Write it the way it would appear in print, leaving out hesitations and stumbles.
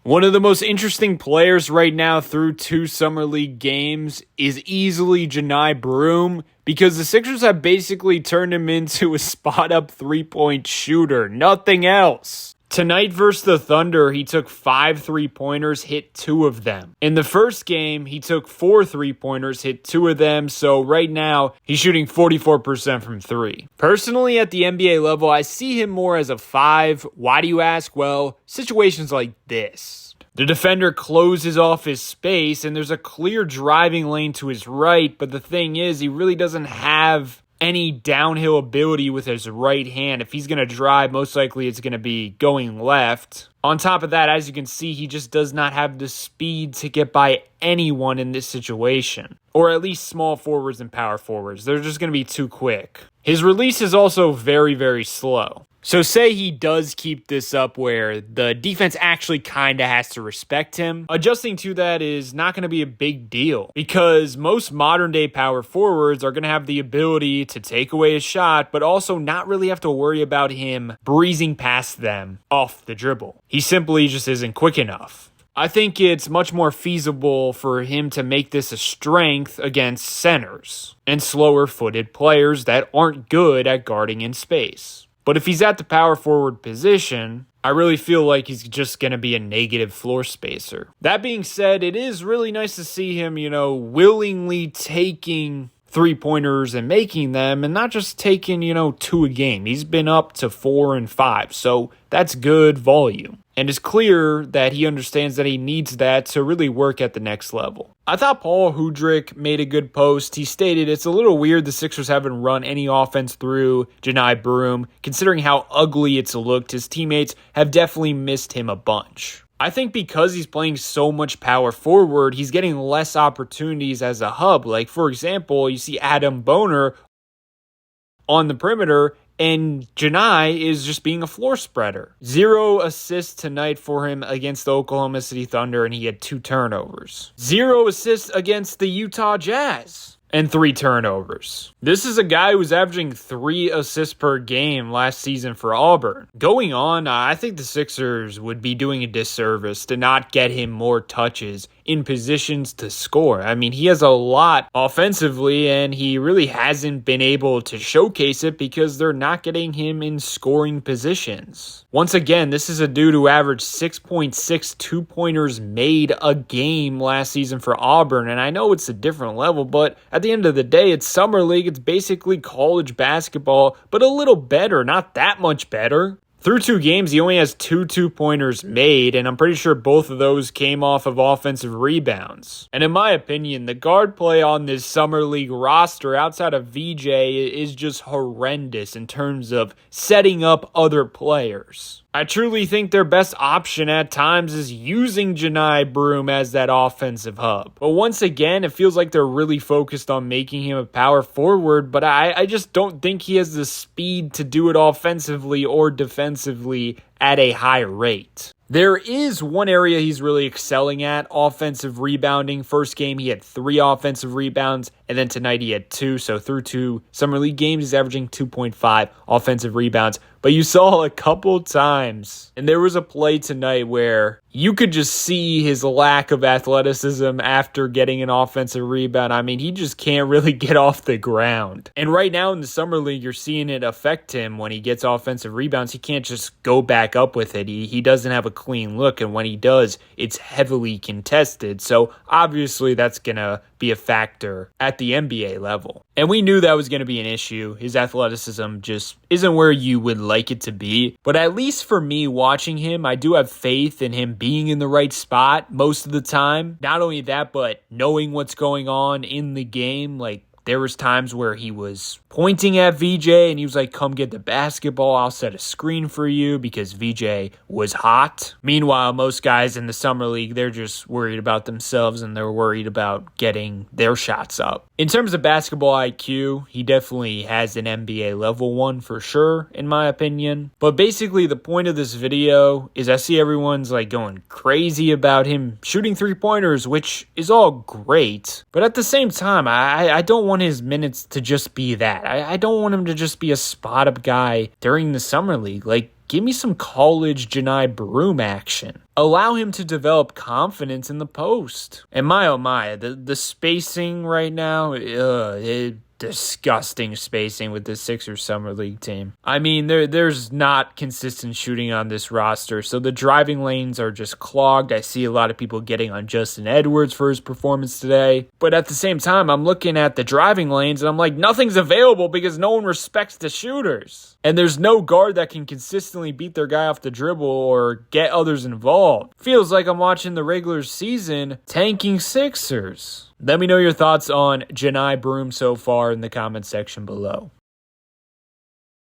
One of the most interesting players right now through 2 Summer League games is easily Johni Broome, because the Sixers have basically turned him into a spot-up three-point shooter. Nothing else. Tonight versus the Thunder, he took 5 3-pointers, hit 2 of them. In the first game, he took 4 3-pointers, hit 2 of them, so right now, he's shooting 44% from 3. Personally, at the NBA level, I see him more as a 5. Why do you ask? Well, situations like this. The defender closes off his space, and there's a clear driving lane to his right, but the thing is, he really doesn't have any downhill ability with his right hand. If he's going to drive, most likely it's going to be going left. On top of that, as you can see, he just does not have the speed to get by anyone in this situation. Or at least small forwards and power forwards. They're just going to be too quick. His release is also very, very slow. So say he does keep this up where the defense actually kind of has to respect him. Adjusting to that is not going to be a big deal because most modern day power forwards are going to have the ability to take away a shot, but also not really have to worry about him breezing past them off the dribble. He simply just isn't quick enough. I think it's much more feasible for him to make this a strength against centers and slower footed players that aren't good at guarding in space. But if he's at the power forward position, I really feel like he's just going to be a negative floor spacer. That being said, it is really nice to see him, willingly taking 3-pointers and making them and not just taking, 2 a game. He's been up to 4 and 5, so that's good volume. And it's clear that he understands that he needs that to really work at the next level. I thought Paul Hudrick made a good post. He stated, "It's a little weird the Sixers haven't run any offense through Johni Broome. Considering how ugly it's looked, his teammates have definitely missed him a bunch." I think because he's playing so much power forward, he's getting less opportunities as a hub. Like, for example, you see Adam Boner on the perimeter, and Johni is just being a floor spreader. 0 assists tonight for him against the Oklahoma City Thunder, and he had 2 turnovers. 0 assists against the Utah Jazz, and 3 turnovers. This is a guy who was averaging 3 assists per game last season for Auburn. Going on, I think the Sixers would be doing a disservice to not get him more touches in positions to score. I mean, he has a lot offensively, and he really hasn't been able to showcase it because they're not getting him in scoring positions. Once again, this is a dude who averaged 6.6 2-pointers made a game last season for Auburn, and I know it's a different level, but at the end of the day, it's Summer League. It's basically college basketball, but a little better, not that much better. Through 2 games, he only has 2 2-pointers made, and I'm pretty sure both of those came off of offensive rebounds. And in my opinion, the guard play on this Summer League roster outside of VJ is just horrendous in terms of setting up other players. I truly think their best option at times is using Johni Broome as that offensive hub. But once again, it feels like they're really focused on making him a power forward, but I just don't think he has the speed to do it offensively or defensively at a high rate. There is one area he's really excelling at, offensive rebounding. First game, he had 3 offensive rebounds, and then tonight he had 2. So through 2 Summer League games, he's averaging 2.5 offensive rebounds. But you saw a couple times, and there was a play tonight where you could just see his lack of athleticism after getting an offensive rebound. I mean, he just can't really get off the ground. And right now in the Summer League, you're seeing it affect him when he gets offensive rebounds. He can't just go back up with it. He doesn't have a clean look, and when he does, it's heavily contested. So obviously that's going to be a factor at the NBA level. And we knew that was going to be an issue. His athleticism just isn't where you would like it to be. But at least for me watching him, I do have faith in him being in the right spot most of the time. Not only that, but knowing what's going on in the game. Like, there was times where he was pointing at VJ and he was like, "Come get the basketball, I'll set a screen for you," because VJ was hot. Meanwhile, most guys in the Summer League, they're just worried about themselves and they're worried about getting their shots up. In terms of basketball IQ, he definitely has an NBA level 1 for sure, in my opinion. But basically, the point of this video is I see everyone's like going crazy about him shooting 3-pointers, which is all great. But at the same time, I don't want his minutes to just be that. I don't want him to just be a spot-up guy during the Summer League. Like, Give me some college Johni Broome action. Allow him to develop confidence in the post. And my oh my, the spacing right now, disgusting spacing with the Sixers Summer League team. I mean, there's not consistent shooting on this roster, so the driving lanes are just clogged. I see a lot of people getting on Justin Edwards for his performance today. But at the same time, I'm looking at the driving lanes and I'm like, nothing's available because no one respects the shooters. And there's no guard that can consistently beat their guy off the dribble or get others involved. Feels like I'm watching the regular season tanking Sixers. Let me know your thoughts on Johni Broome so far in the comment section below.